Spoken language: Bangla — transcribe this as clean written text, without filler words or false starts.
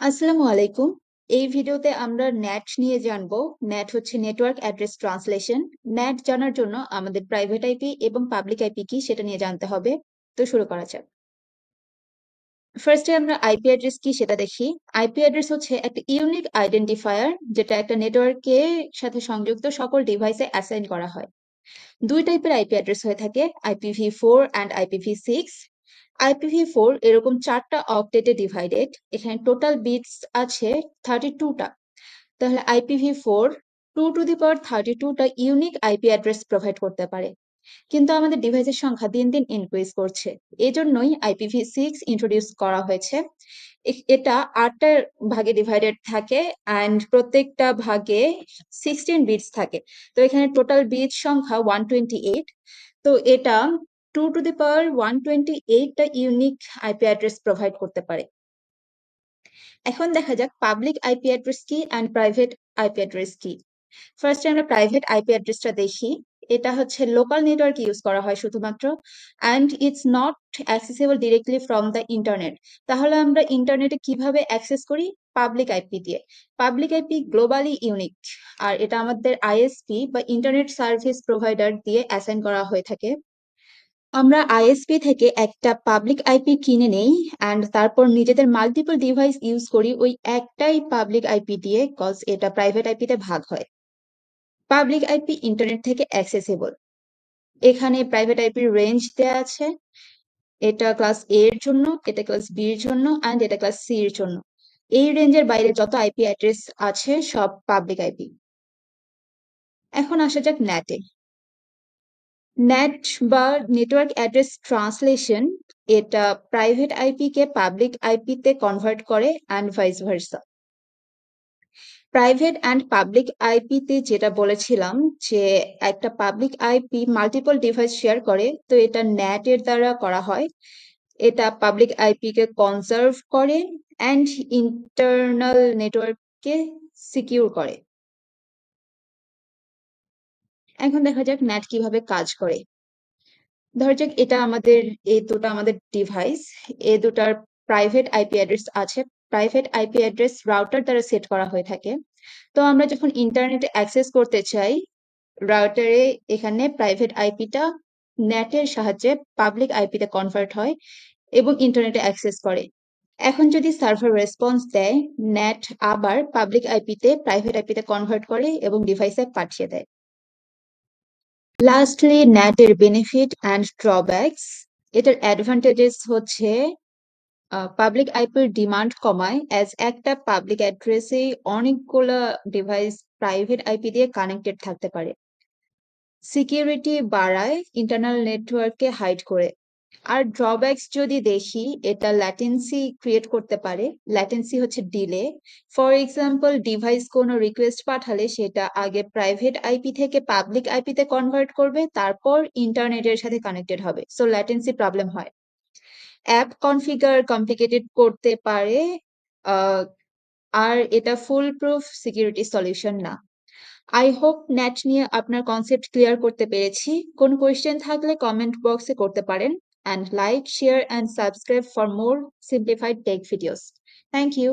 আসসালামু আলাইকুম। এই ভিডিওতে আমরা ন্যাট নিয়ে জানবো। ন্যাট হচ্ছে নেটওয়ার্ক অ্যাড্রেস ট্রান্সলেশন। ন্যাট জানার জন্য আমাদের প্রাইভেট আইপি এবং পাবলিক আইপি কি সেটা নিয়ে জানতে হবে। তো শুরু করা যাক। ফার্স্টে আমরা আইপি অ্যাড্রেস কি সেটা দেখি। আইপি অ্যাড্রেস হচ্ছে একটা ইউনিক আইডেন্টিফায়ার যেটা একটা নেটওয়ার্কে সাথে সংযুক্ত সকল ডিভাইসে অ্যাসাইন করা হয়। দুই টাইপের আইপি অ্যাড্রেস হয়ে থাকে, IPv4 অ্যান্ড IPv6। IPv4 এরকম 4টা অক্টেটে ডিভাইডেড। এখানে টোটাল বিটস আছে 32টা। তাহলে IPv4 2 টু দি পাওয়ার 32টা ইউনিক আইপি অ্যাড্রেস প্রোভাইড করতে পারে। কিন্তু আমাদের ডিভাইসের সংখ্যা দিন দিন ইনক্রিজ করছে। এজন্যই IPv6 ইন্ট্রোডিউস করা হয়েছে। এটা 8টা ভাগে ডিভাইডেড থাকে অ্যান্ড প্রত্যেকটা ভাগে 16 বিটস থাকে। তো এখানে টোটাল বিট সংখ্যা 128। তো এটা 2 টু দি পাওয়ার 128টা ইউনিক আইপি অ্যাড্রেস প্রোভাইড করতে পারে। এখন দেখা যাক পাবলিক আইপি অ্যাড্রেস কি অ্যান্ড প্রাইভেট আইপি অ্যাড্রেস কি। ফার্স্টে আমরা প্রাইভেট আইপি অ্যাড্রেসটা দেখি। এটা হচ্ছে লোকাল নেটওয়ার্ক ইউজ করা হয় শুধুমাত্র, and it's not accessible directly from the internet. তাহলে আমরা ইন্টারনেটে কিভাবে অ্যাক্সেস করি? পাবলিক আইপি দিয়ে। পাবলিক আইপি গ্লোবালি ইউনিক, আর এটা আমাদের আইএসপি বা ইন্টারনেট সার্ভিস প্রোভাইডার দিয়ে অ্যাসাইন করা হয়ে থাকে। আমরা আইএসপি থেকে একটা পাবলিক আইপি কিনে নেই অ্যান্ড তারপর নিজেদের মাল্টিপল ডিভাইস ইউজ করি ওই একটাই পাবলিক আইপি দিয়ে, কজ এটা প্রাইভেট আইপিতে ভাগ হয়। পাবলিক আইপি ইন্টারনেট থেকে অ্যাক্সেসেবল। এখানে প্রাইভেট আইপির রেঞ্জ দেয়া আছে। এটা ক্লাস এ এর জন্য, এটা ক্লাস বি এর জন্য অ্যান্ড এটা ক্লাস সি এর জন্য। এই রেঞ্জের বাইরে যত আইপি অ্যাড্রেস আছে সব পাবলিক আইপি। এখন আসা যাক ন্যাটে। ন্যাট বা নেটওয়ার্ক অ্যাড্রেস ট্রান্সলেশন, এটা প্রাইভেট আইপি কে পাবলিক আইপিতে কনভার্ট করে and vice versa. Private and public আইপিতে যেটা বলেছিলাম যে একটা public IP multiple device share করে, তো এটা ন্যাট এর দ্বারা করা হয়। এটা পাবলিক আইপি কে কনজার্ভ করে অ্যান্ড ইন্টারনাল নেটওয়ার্ককে সিকিউর করে। এখন দেখা যাক ন্যাট কিভাবে কাজ করে। ধরা যাক এটা আমাদের, এই দুটো আমাদের ডিভাইস, এই দুটার প্রাইভেট আইপি অ্যাড্রেস আছে। প্রাইভেট আইপি অ্যাড্রেস রাউটার দ্বারা সেট করা হয়ে থাকে। তো আমরা যখন ইন্টারনেটে অ্যাক্সেস করতে চাই, রাউটারে এখানে প্রাইভেট আইপিটা নেটের সাহায্যে পাবলিক আইপিতে কনভার্ট হয় এবং ইন্টারনেটে অ্যাক্সেস করে। এখন যদি সার্ভার রেসপন্স দেয়, নেট আবার পাবলিক আইপিতে প্রাইভেট আইপিতে কনভার্ট করে এবং ডিভাইসে পাঠিয়ে দেয়। লাস্টলি ন্যাটের বেনিফিট অ্যান্ড ড্রব্যাকস। এটার অ্যাডভান্টেজেস হচ্ছে পাবলিক আইপির ডিমান্ড কমায়, অ্যাজ একটা পাবলিক অ্যাড্রেসে অনেকগুলা ডিভাইস প্রাইভেট আইপি দিয়ে কানেক্টেড থাকতে পারে। সিকিউরিটি বাড়ায়, ইন্টারনাল নেটওয়ার্ককে হাইড করে। আর ড্রব্যাকস যদি দেখি, এটা ল্যাটেন্সি ক্রিয়েট করতে পারে। ল্যাটেন্সি হচ্ছে ডিলে। ফর এক্সাম্পল, ডিভাইস কোনো রিকোয়েস্ট পাঠালে সেটা আগে প্রাইভেট আইপি থেকে পাবলিক আইপিতে কনভার্ট করবে, তারপর ইন্টারনেটের সাথে কানেক্টেড হবে, সো ল্যাটেন্সি প্রবলেম হয়। অ্যাপ কনফিগার কমপ্লিকেটেড করতে পারে, আহ, আর এটা ফুল প্রুফ সিকিউরিটি সলিউশন না। আই হোপ ন্যাট নিয়ে আপনার কনসেপ্ট ক্লিয়ার করতে পেরেছি। কোনো কোয়েশ্চেন থাকলে কমেন্ট বক্সে করতে পারেন। And like, share and subscribe for more simplified tech videos. Thank you.